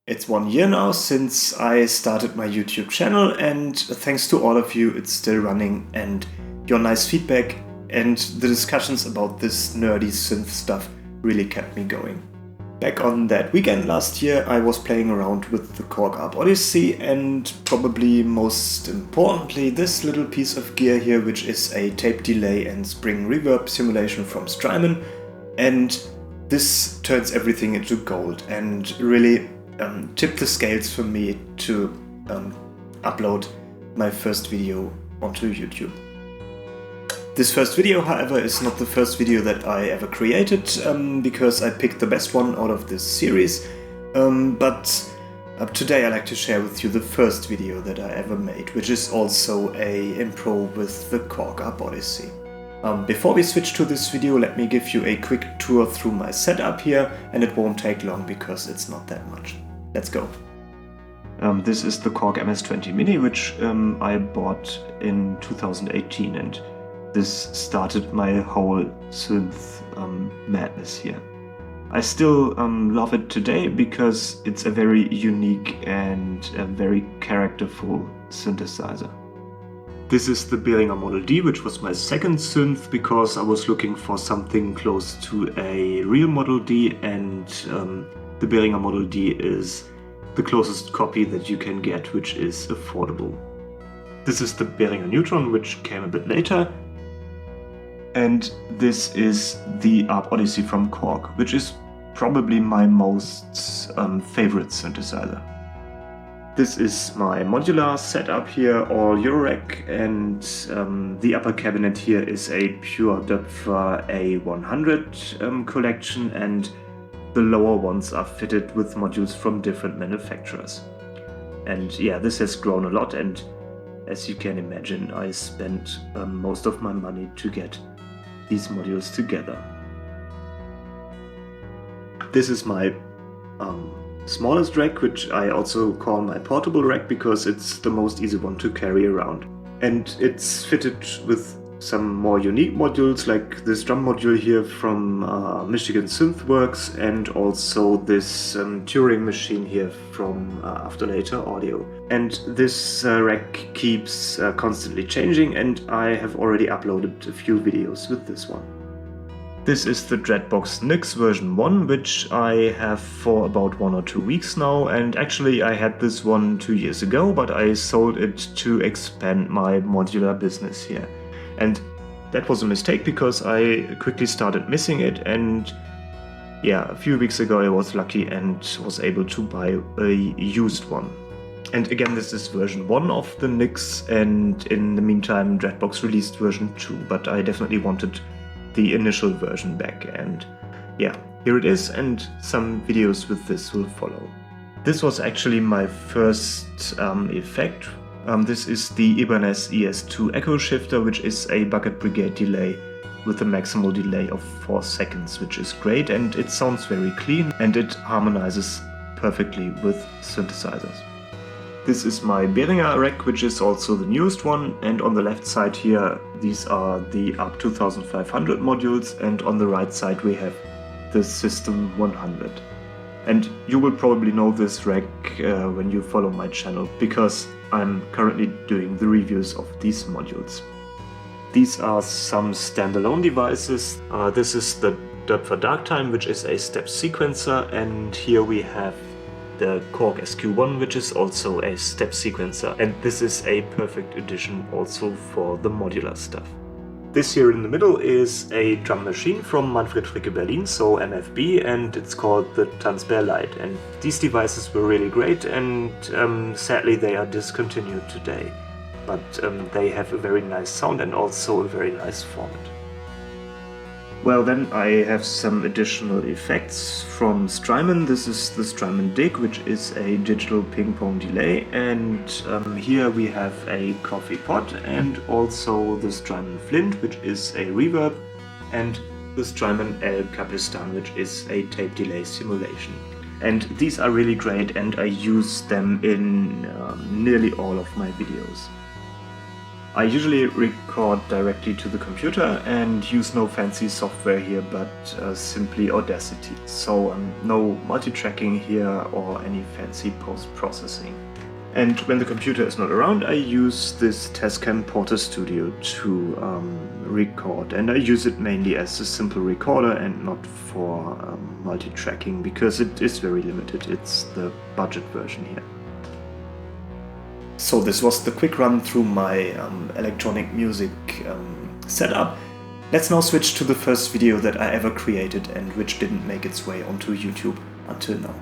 It's 1 year now since I started my YouTube channel, and thanks to all of you, it's still running, and your nice feedback and the discussions about this nerdy synth stuff really kept me going. Back on that weekend last year, I was playing around with the Korg Arp Odyssey, and probably most importantly this little piece of gear here, which is a tape delay and spring reverb simulation from Strymon, and this turns everything into gold and really tipped the scales for me to upload my first video onto YouTube. This first video, however, is not the first video that I ever created, because I picked the best one out of this series, but today I'd like to share with you the first video that I ever made, which is also a impro with the Korg Arp Odyssey. Before we switch to this video, let me give you a quick tour through my setup here, and it won't take long because it's not that much. Let's go. This is the Korg MS-20 Mini, which I bought in 2018, and this started my whole synth madness here. I still love it today because it's a very unique and a very characterful synthesizer. This is the Behringer Model D, which was my second synth because I was looking for something close to a real Model D, and the Behringer Model D is the closest copy that you can get, which is affordable. This is the Behringer Neutron, which came a bit later. And this is the Arp Odyssey from Korg, which is probably my most favorite synthesizer. This is my modular setup here, all Eurorack, and the upper cabinet here is a pure Döpfer A100 collection, and the lower ones are fitted with modules from different manufacturers. And yeah, this has grown a lot, and as you can imagine, I spent most of my money to get these modules together. This is my smallest rack, which I also call my portable rack because it's the most easy one to carry around. And it's fitted with some more unique modules, like this drum module here from Michigan Synthworks, and also this Turing machine here from Afterlater Audio. And this rack keeps constantly changing, and I have already uploaded a few videos with this one. This is the Dreadbox Nix version 1, which I have for about 1 or 2 weeks now, and actually I had this one 2 years ago, but I sold it to expand my modular business here. And that was a mistake because I quickly started missing it, and yeah, a few weeks ago I was lucky and was able to buy a used one. And again, this is version 1 of the Nix, and in the meantime Dreadbox released version 2, but I definitely wanted the initial version back, and yeah, here it is, and some videos with this will follow. This was actually my first effect. This is the Ibanez ES2 Echo Shifter, which is a Bucket Brigade delay with a maximal delay of 4 seconds, which is great, and it sounds very clean, and it harmonizes perfectly with synthesizers. This is my Behringer rack, which is also the newest one, and on the left side here these are the Arp 2500 modules, and on the right side we have the System 100. And you will probably know this rack when you follow my channel, because I'm currently doing the reviews of these modules. These are some standalone devices. This is the Döpfer Darktime, which is a step sequencer, and here we have the Korg SQ1, which is also a step sequencer, and this is a perfect addition also for the modular stuff. This here in the middle is a drum machine from Manfred Fricke Berlin, so MFB, and it's called the Tanzbär Lite, and these devices were really great, and sadly they are discontinued today, but they have a very nice sound and also a very nice format. Well, then I have some additional effects from Strymon. This is the Strymon Dig, which is a digital ping-pong delay, and here we have a coffee pot, and also the Strymon Flint, which is a reverb, and the Strymon L Capistan, which is a tape delay simulation. And these are really great, and I use them in nearly all of my videos. I usually record directly to the computer and use no fancy software here, but simply Audacity. So no multi-tracking here or any fancy post-processing. And when the computer is not around, I use this Tascam Porter Studio to record, and I use it mainly as a simple recorder and not for multi-tracking, because it is very limited. It's the budget version here. So this was the quick run through my electronic music setup. Let's now switch to the first video that I ever created and which didn't make its way onto YouTube until now.